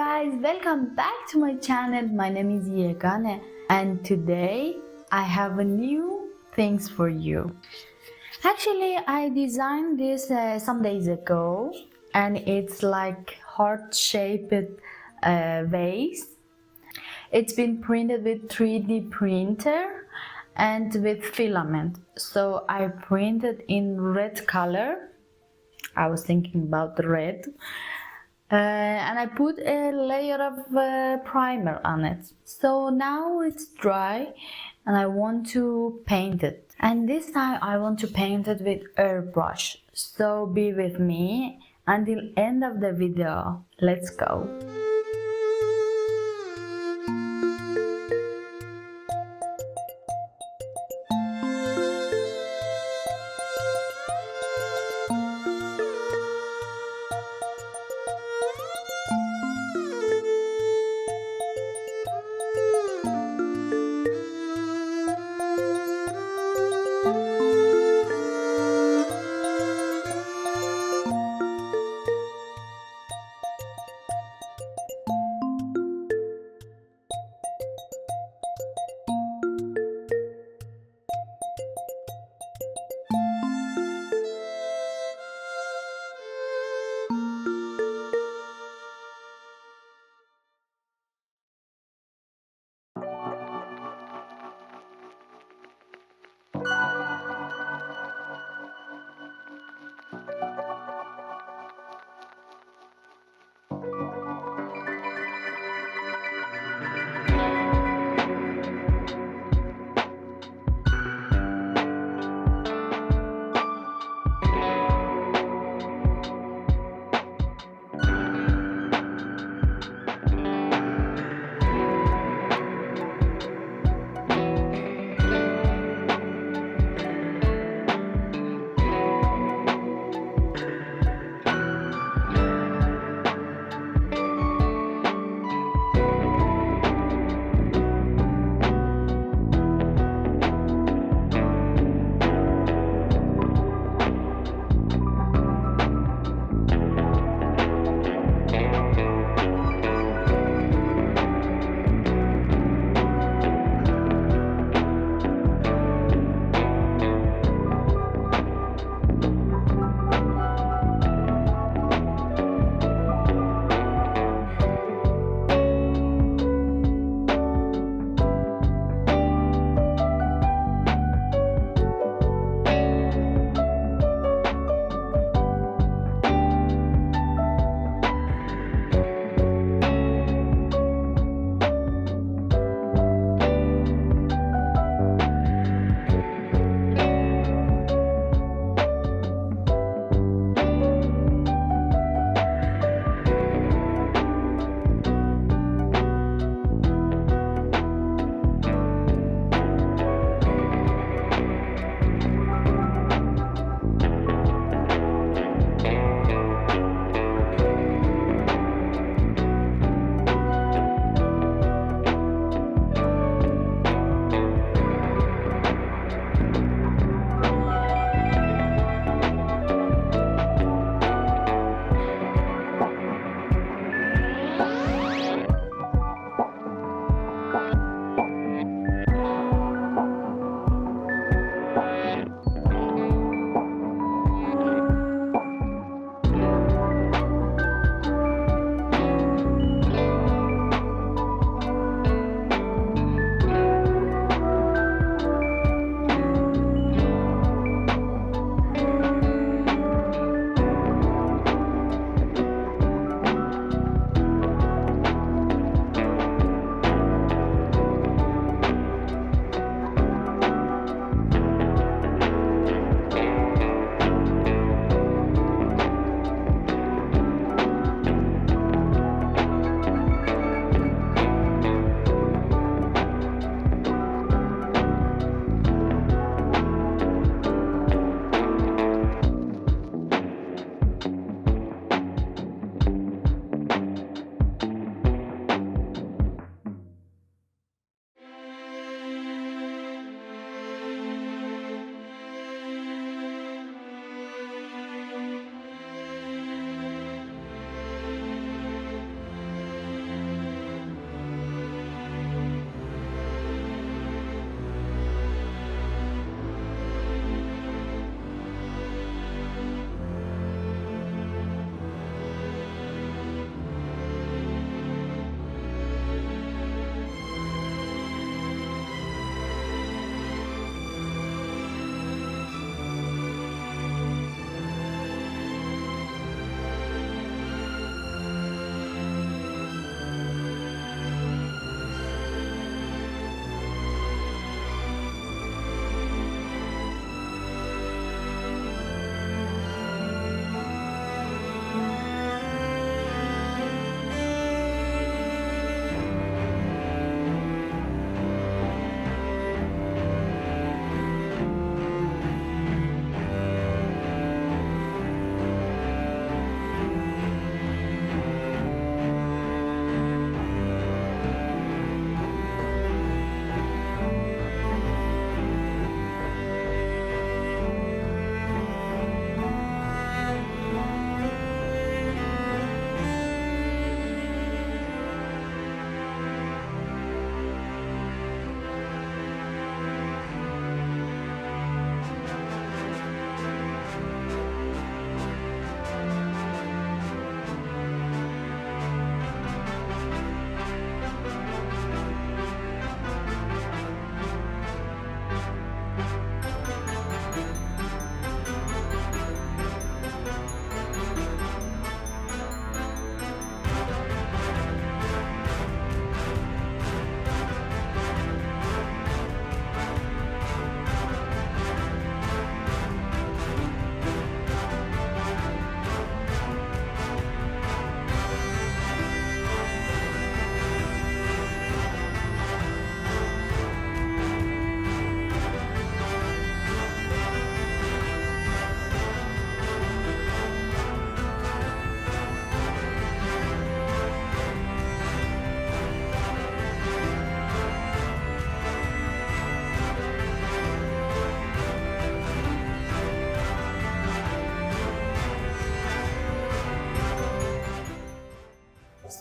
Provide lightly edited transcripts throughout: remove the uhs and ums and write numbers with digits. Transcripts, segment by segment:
guys, welcome back to my channel. My name is Yegane and today I have a new things for you. Actually, I designed this some days ago and it's like heart-shaped vase. It's been printed with 3D printer and with filament. So I printed in red color. I was thinking about the red. And I put a layer of primer on it. So now it's dry and I want to paint it. And this time I want to paint it with airbrush. So be with me until end of the video. Let's go.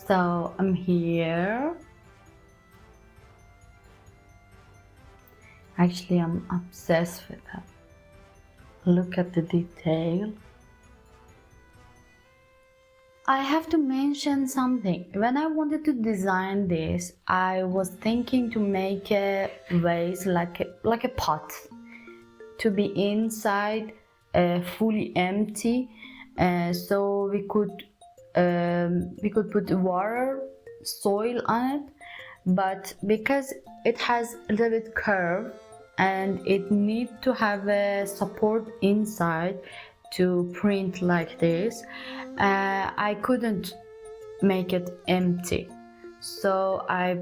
So I'm here. Actually, I'm obsessed with that. Look at the detail. I have to mention something. When I wanted to design this, I was thinking to make a vase like a pot, to be inside, fully empty, so we could put water, soil on it. But because it has a little bit curve and it needs to have a support inside to print like this, I couldn't make it empty. So I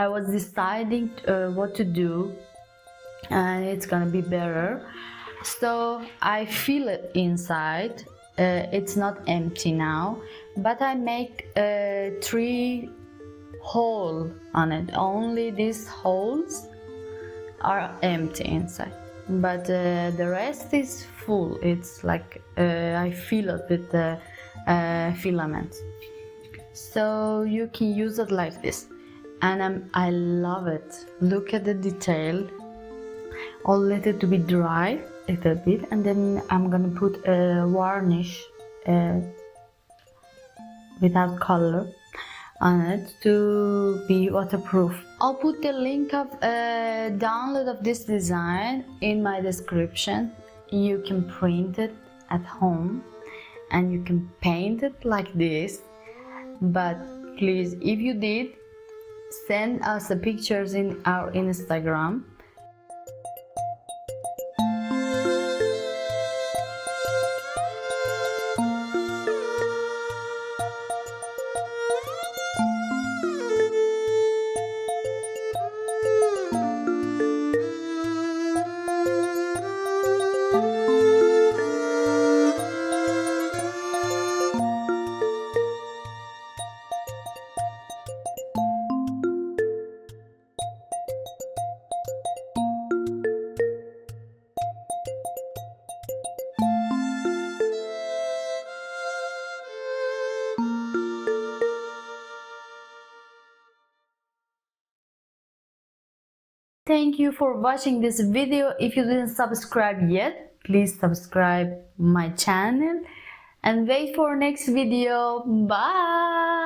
was deciding what to do, and it's gonna be better. So I feel it inside. It's not empty now, but I make 3 hole on it. Only these holes are empty inside, but the rest is full. It's like I fill it with the filaments, so you can use it like this. And I love it. Look at the detail. I'll let it to be dry a little bit, and then I'm gonna put a varnish without color on it to be waterproof. I'll put the link of download of this design in my description. You can print it at home and you can paint it like this. But please, if you did, send us the pictures in our Instagram. Thank you for watching this video. If you didn't subscribe yet, please subscribe my channel and wait for next video. Bye.